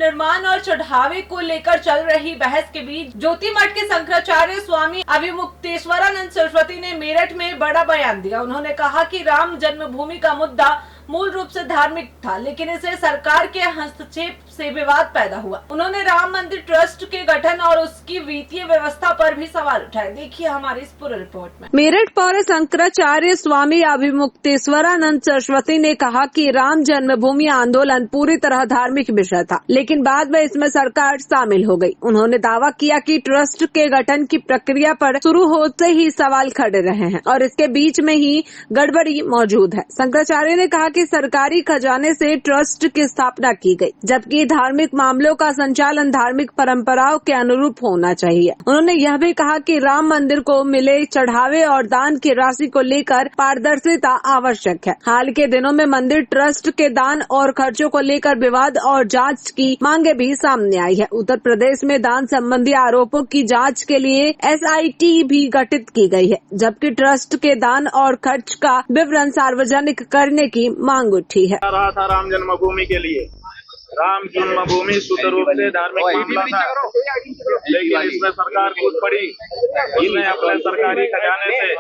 निर्माण और चढ़ावे को लेकर चल रही बहस के बीच ज्योति मठ के शंकराचार्य स्वामी अभिमुक्तेश्वरानंद सरस्वती ने मेरठ में बड़ा बयान दिया। उन्होंने कहा कि राम जन्मभूमि का मुद्दा मूल रूप से धार्मिक था, लेकिन इसे सरकार के हस्तक्षेप से विवाद पैदा हुआ। उन्होंने राम मंदिर ट्रस्ट के गठन और उसकी वित्तीय व्यवस्था पर भी सवाल उठाए। देखिए हमारी इस पूरे रिपोर्ट में। मेरठ पौर शंकराचार्य स्वामी अभिमुक्तेश्वरानंद सरस्वती ने कहा कि राम जन्मभूमि आंदोलन पूरी तरह धार्मिक विषय था, लेकिन बाद में इसमें सरकार शामिल हो गई। उन्होंने दावा किया कि ट्रस्ट के गठन की प्रक्रिया पर शुरू होते ही सवाल खड़े रहे हैं और इसके बीच में ही गड़बड़ी मौजूद है। शंकराचार्य ने कहा कि सरकारी खजाने से ट्रस्ट की स्थापना की गई, जबकि धार्मिक मामलों का संचालन धार्मिक परंपराओं के अनुरूप होना चाहिए। उन्होंने यह भी कहा कि राम मंदिर को मिले चढ़ावे और दान की राशि को लेकर पारदर्शिता आवश्यक है। हाल के दिनों में मंदिर ट्रस्ट के दान और खर्चों को लेकर विवाद और जांच की मांगे भी सामने आई है। उत्तर प्रदेश में दान संबंधी आरोपों की जांच के लिए SIT भी गठित की गई है, जबकि ट्रस्ट के दान और खर्च का विवरण सार्वजनिक करने की मांग उठी है। रहा था राम जन्मभूमि के लिए। राम जन्मभूमि शुद्ध रूप से धार्मिक मामला था, लेकिन इसमें सरकार कूद पड़ी। इसने अपने सरकारी खजाने से,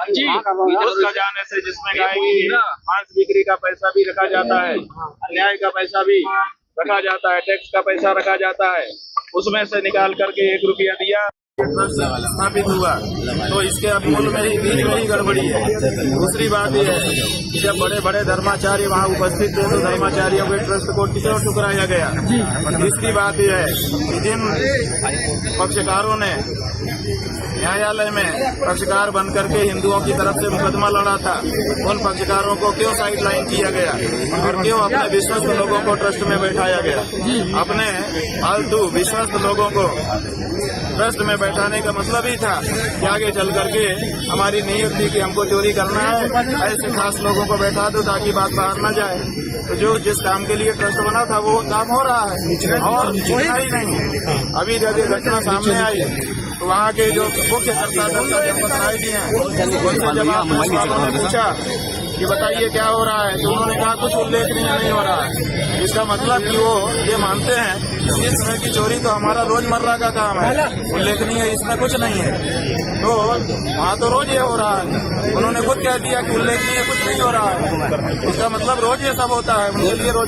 उस खजाने से जिसमें गाय की मांस बिक्री का पैसा भी रखा जाता है, न्याय का पैसा भी रखा जाता है, टैक्स का पैसा रखा जाता है, उसमें से निकाल करके 1 रुपया दिया, स्थापित हुआ। तो इसके मूल में ही बीच में ही गड़बड़ी है। दूसरी बात यह है कि जब बड़े बड़े धर्माचार्य वहाँ उपस्थित थे तो धर्माचार्यों के ट्रस्ट को क्यों ठुकराया गया। तीसरी बात यह है कि जिन पक्षकारों ने न्यायालय में पक्षकार बन करके हिंदुओं की तरफ से मुकदमा लड़ा था, उन पक्षकारों को क्यों साइडलाइन किया गया और क्यों अपने विश्वस्त लोगों को ट्रस्ट में बैठाया गया। अपने फालतू विश्वस्त लोगों को ट्रस्ट में बैठाने का मतलब ही था कि आगे चल करके हमारी नीयत थी कि हमको चोरी करना है, ऐसे खास लोगों को बैठा दो ताकि बात बाहर न जाए। तो जो जिस काम के लिए ट्रस्ट बना था वो काम हो रहा है और इतना ही नहीं। अभी जब ये घटना सामने आई तो वहाँ के जो मुख्य कर्ता जब बताए दिए हैं उनसे जब आपने पूछा कि बताइए क्या हो रहा है, तो उन्होंने कहा कुछ उल्लेखनीय नहीं हो रहा है। इसका मतलब कि वो ये मानते हैं कि इस तरह की चोरी तो हमारा रोजमर्रा का काम है, उल्लेखनीय इसमें कुछ नहीं है। तो वहाँ तो रोज ये हो रहा है। उन्होंने खुद कह दिया कि उल्लेखनीय कुछ नहीं हो रहा है, इसका मतलब रोज ये सब होता है उनके लिए। रोज